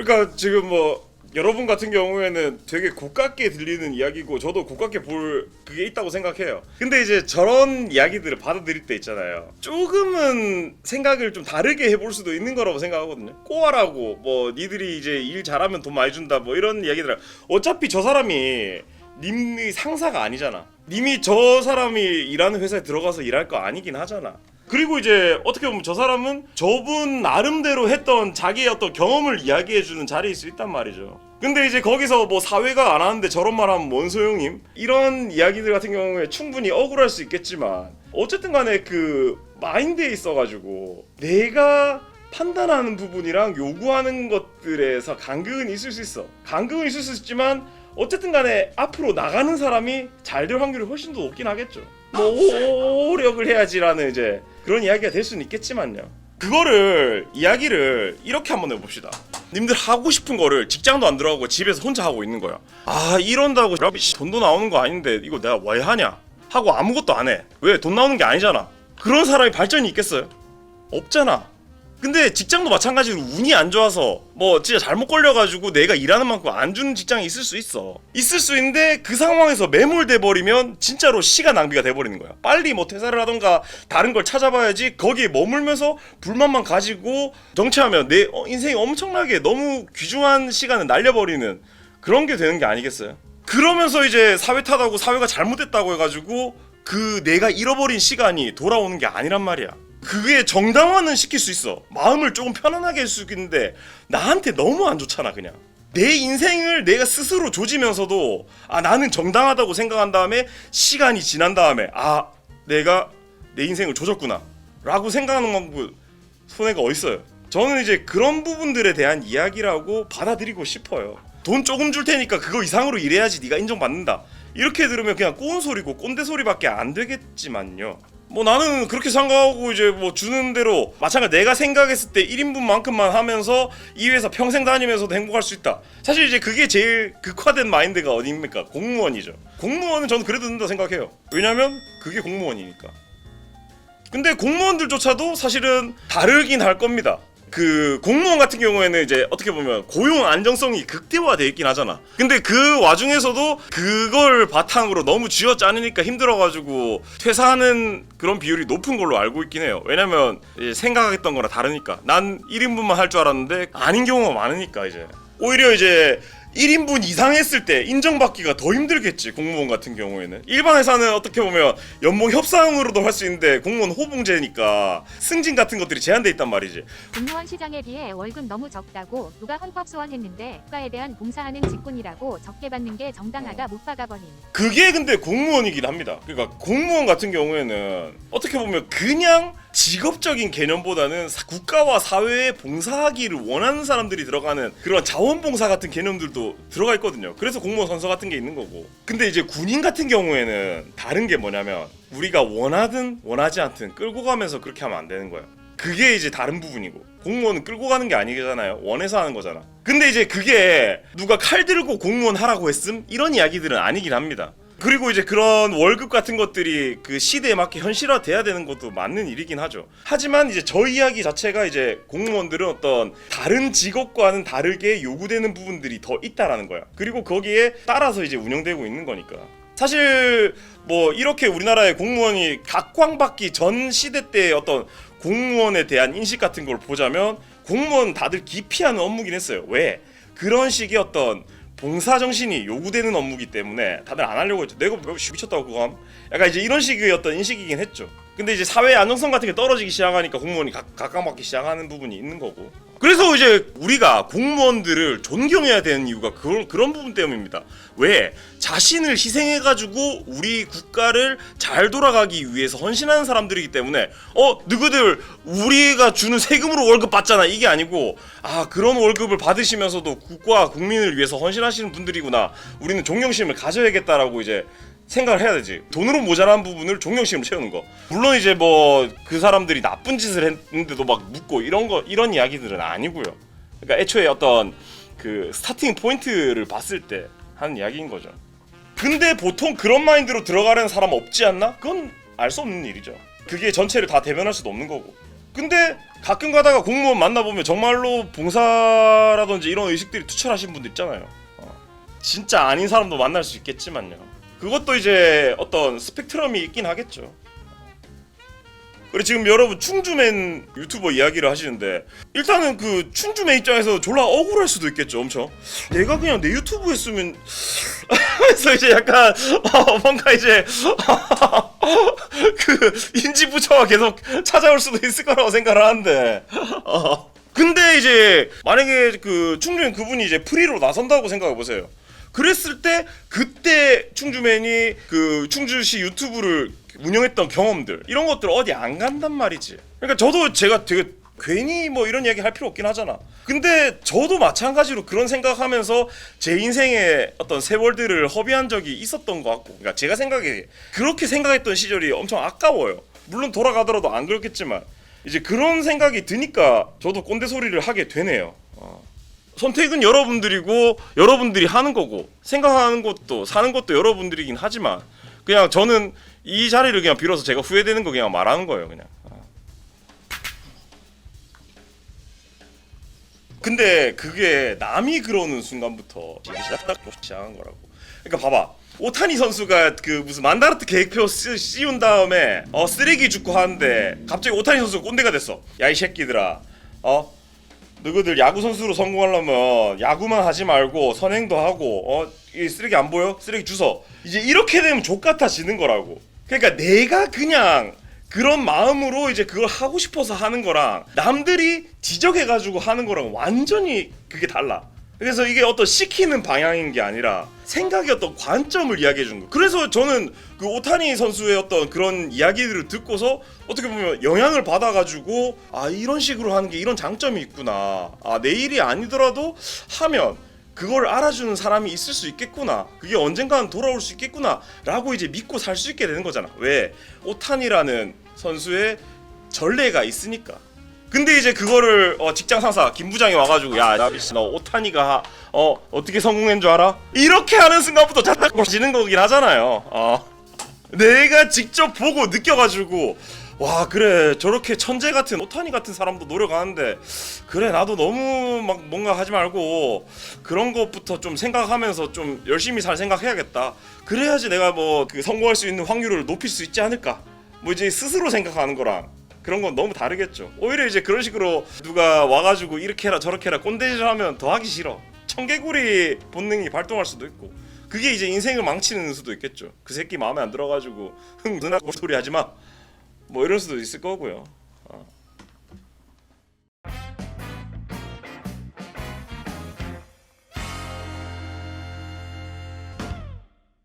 그러니까 지금 뭐 여러분 같은 경우에는 되게 고깝게 들리는 이야기고 저도 고깝게 볼 그게 있다고 생각해요. 근데 이제 저런 이야기들을 받아들일 때 있잖아요, 조금은 생각을 좀 다르게 해볼 수도 있는 거라고 생각하거든요. 꼬아라고 뭐 니들이 이제 일 잘하면 돈 많이 준다 뭐 이런 이야기들, 어차피 저 사람이 님의 상사가 아니잖아. 님이 저 사람이 일하는 회사에 들어가서 일할 거 아니긴 하잖아. 그리고 이제 어떻게 보면 저 사람은 저분 나름대로 했던 자기의 어떤 경험을 이야기해주는 자리일 수 있단 말이죠. 근데 이제 거기서 뭐 사회가 안 하는데 저런 말 하면 뭔 소용임? 이런 이야기들 같은 경우에 충분히 억울할 수 있겠지만 어쨌든 간에 그 마인드에 있어가지고 내가 판단하는 부분이랑 요구하는 것들에서 간극은 있을 수 있어. 간극은 있을 수 있지만 어쨌든 간에 앞으로 나가는 사람이 잘 될 확률이 훨씬 더 높긴 하겠죠. 뭐 노력을 해야지라는 이제 그런 이야기가 될 수는 있겠지만요. 그거를 이야기를 이렇게 한번 해봅시다. 님들 하고 싶은 거를 직장도 안 들어가고 집에서 혼자 하고 있는 거야. 아 이런다고 돈도 나오는 거 아닌데 이거 내가 왜 하냐 하고 아무것도 안 해. 왜? 돈 나오는 게 아니잖아. 그런 사람이 발전이 있겠어요? 없잖아. 근데 직장도 마찬가지로 운이 안 좋아서 뭐 진짜 잘못 걸려가지고 내가 일하는 만큼 안 주는 직장이 있을 수 있어. 있을 수 있는데 그 상황에서 매몰돼 버리면 진짜로 시간 낭비가 돼버리는 거야. 빨리 뭐 퇴사를 하던가 다른 걸 찾아봐야지 거기에 머물면서 불만만 가지고 정치하면 내 인생이 엄청나게 너무 귀중한 시간을 날려버리는 그런 게 되는 게 아니겠어요? 그러면서 이제 사회 탓하고 사회가 잘못됐다고 해가지고 그 내가 잃어버린 시간이 돌아오는 게 아니란 말이야. 그게 정당화는 시킬 수 있어. 마음을 조금 편안하게 할 수 있는데 나한테 너무 안 좋잖아. 그냥 내 인생을 내가 스스로 조지면서도 아 나는 정당하다고 생각한 다음에 시간이 지난 다음에 아 내가 내 인생을 조졌구나 라고 생각하는 만큼 손해가 어딨어요. 저는 이제 그런 부분들에 대한 이야기라고 받아들이고 싶어요. 돈 조금 줄 테니까 그거 이상으로 일해야지 네가 인정받는다, 이렇게 들으면 그냥 꼬운 소리고 꼰대 소리밖에 안 되겠지만요. 뭐 나는 그렇게 생각하고 이제 뭐 주는 대로 마찬가지 내가 생각했을 때 1인분만큼만 하면서 이 회사 평생 다니면서도 행복할 수 있다. 사실 이제 그게 제일 극화된 마인드가 어디입니까? 공무원이죠. 공무원은 저는 그래도 된다 생각해요. 왜냐면 그게 공무원이니까. 근데 공무원들조차도 사실은 다르긴 할 겁니다. 그 공무원 같은 경우에는 이제 어떻게 보면 고용 안정성이 극대화되어 있긴 하잖아. 근데 그 와중에서도 그걸 바탕으로 너무 쥐어짜니까 힘들어가지고 퇴사하는 그런 비율이 높은 걸로 알고 있긴 해요. 왜냐면 이제 생각했던 거랑 다르니까. 난 1인분만 할 줄 알았는데 아닌 경우가 많으니까 이제 오히려 이제 1인분 이상 했을 때 인정받기가 더 힘들겠지. 공무원 같은 경우에는 일반 회사는 어떻게 보면 연봉 협상으로도 할 수 있는데 공무원 호봉제니까 승진 같은 것들이 제한돼 있단 말이지. 공무원 시장에 비해 월급 너무 적다고 누가 헌법 소원했는데 국가에 대한 봉사하는 직군이라고 적게 받는 게 정당하다 못 박아버린. 그게 근데 공무원이긴 합니다. 그러니까 공무원 같은 경우에는 어떻게 보면 그냥 직업적인 개념보다는 국가와 사회에 봉사하기를 원하는 사람들이 들어가는 그런 자원봉사 같은 개념들도 들어가 있거든요. 그래서 공무원 선서 같은 게 있는 거고. 근데 이제 군인 같은 경우에는 다른 게 뭐냐면 우리가 원하든 원하지 않든 끌고 가면서 그렇게 하면 안 되는 거야. 그게 이제 다른 부분이고, 공무원은 끌고 가는 게 아니잖아요. 원해서 하는 거잖아. 근데 이제 그게 누가 칼 들고 공무원 하라고 했음? 이런 이야기들은 아니긴 합니다. 그리고 이제 그런 월급 같은 것들이 그 시대에 맞게 현실화돼야 되는 것도 맞는 일이긴 하죠. 하지만 이제 저 이야기 자체가 이제 공무원들은 어떤 다른 직업과는 다르게 요구되는 부분들이 더 있다라는 거야. 그리고 거기에 따라서 이제 운영되고 있는 거니까. 사실 뭐 이렇게 우리나라의 공무원이 각광받기 전 시대 때의 어떤 공무원에 대한 인식 같은 걸 보자면 공무원 다들 기피하는 업무긴 했어요. 왜? 그런 식의 어떤 봉사 정신이 요구되는 업무기 때문에 다들 안 하려고 했죠. 내가 미쳤다고 그거 함? 약간 이제 이런 식의 어떤 인식이긴 했죠. 근데 이제 사회의 안정성 같은 게 떨어지기 시작하니까 공무원이 각광받기 시작하는 부분이 있는 거고. 그래서 이제 우리가 공무원들을 존경해야 되는 이유가 그런 부분 때문입니다. 왜? 자신을 희생해가지고 우리 국가를 잘 돌아가기 위해서 헌신하는 사람들이기 때문에 너희들 우리가 주는 세금으로 월급 받잖아, 이게 아니고 아 그런 월급을 받으시면서도 국가 국민을 위해서 헌신하시는 분들이구나, 우리는 존경심을 가져야겠다라고 이제 생각을 해야 되지. 돈으로 모자란 부분을 존경심으로 채우는 거. 물론 이제 뭐 그 사람들이 나쁜 짓을 했는데도 막 묻고 이런 이야기들은 아니고요. 그러니까 애초에 어떤 그 스타팅 포인트를 봤을 때 하는 이야기인 거죠. 근데 보통 그런 마인드로 들어가려는 사람 없지 않나? 그건 알 수 없는 일이죠. 그게 전체를 다 대변할 수도 없는 거고. 근데 가끔 가다가 공무원 만나보면 정말로 봉사라든지 이런 의식들이 투철하신 분들 있잖아요. 진짜 아닌 사람도 만날 수 있겠지만요. 그것도 이제 어떤 스펙트럼이 있긴 하겠죠. 그리고 지금 여러분 충주맨 유튜버 이야기를 하시는데 일단은 그 충주맨 입장에서 졸라 억울할 수도 있겠죠. 엄청 내가 그냥 내 유튜브 했으면 그래서 이제 약간 뭔가 이제 그 인지부처가 계속 찾아올 수도 있을 거라고 생각을 하는데 근데 이제 만약에 그 충주맨 그분이 이제 프리로 나선다고 생각해 보세요. 그랬을 때 그때 충주맨이 그 충주시 유튜브를 운영했던 경험들 이런 것들 어디 안 간단 말이지. 그러니까 저도 제가 되게 괜히 뭐 이런 이야기 할 필요 없긴 하잖아. 근데 저도 마찬가지로 그런 생각하면서 제 인생의 어떤 세월들을 허비한 적이 있었던 것 같고, 그러니까 제가 생각에 그렇게 생각했던 시절이 엄청 아까워요. 물론 돌아가더라도 안 그렇겠지만 이제 그런 생각이 드니까 저도 꼰대 소리를 하게 되네요. 선택은 여러분들이고 여러분들이 하는 거고 생각하는 것도 사는 것도 여러분들이긴 하지만 그냥 저는 이 자리를 그냥 빌어서 제가 후회되는 거 그냥 말하는 거예요. 그냥. 근데 그게 남이 그러는 순간부터 시작한 거라고. 그러니까 봐봐. 오타니 선수가 그 무슨 만다르트 계획표 씌운 다음에 쓰레기 줍고 하는데 갑자기 오타니 선수가 꼰대가 됐어. 야 이 새끼들아. 너희들 야구 선수로 성공하려면 야구만 하지 말고 선행도 하고 이 쓰레기 안 보여? 쓰레기 주워. 이제 이렇게 되면 족같아지는 거라고. 그러니까 내가 그냥 그런 마음으로 이제 그걸 하고 싶어서 하는 거랑 남들이 지적해가지고 하는 거랑 완전히 그게 달라. 그래서 이게 어떤 시키는 방향인 게 아니라 생각의 어떤 관점을 이야기해 주는 거. 그래서 저는 그 오타니 선수의 어떤 그런 이야기들을 듣고서 어떻게 보면 영향을 받아가지고 아 이런 식으로 하는 게 이런 장점이 있구나. 아 내 일이 아니더라도 하면 그걸 알아주는 사람이 있을 수 있겠구나. 그게 언젠가는 돌아올 수 있겠구나 라고 이제 믿고 살 수 있게 되는 거잖아. 왜? 오타니라는 선수의 전례가 있으니까. 근데 이제 그거를 직장 상사 김 부장이 와가지고 야 나비씨 너 오타니가 어떻게 성공한 줄 알아? 이렇게 하는 순간부터 자딱거지는 거긴 하잖아요. 내가 직접 보고 느껴가지고 와 그래 저렇게 천재 같은 오타니 같은 사람도 노력하는데 그래 나도 너무 막 뭔가 하지 말고 그런 것부터 좀 생각하면서 좀 열심히 살 생각해야겠다. 그래야지 내가 뭐 그 성공할 수 있는 확률을 높일 수 있지 않을까. 뭐 이제 스스로 생각하는 거랑 그런 건 너무 다르겠죠. 오히려 이제 그런 식으로 누가 와가지고 이렇게 해라 저렇게 해라 꼰대질 하면 더 하기 싫어. 청개구리 본능이 발동할 수도 있고 그게 이제 인생을 망치는 수도 있겠죠. 그 새끼 마음에 안 들어가지고 흥 누나 소리 하지마 뭐 이럴 수도 있을 거고요.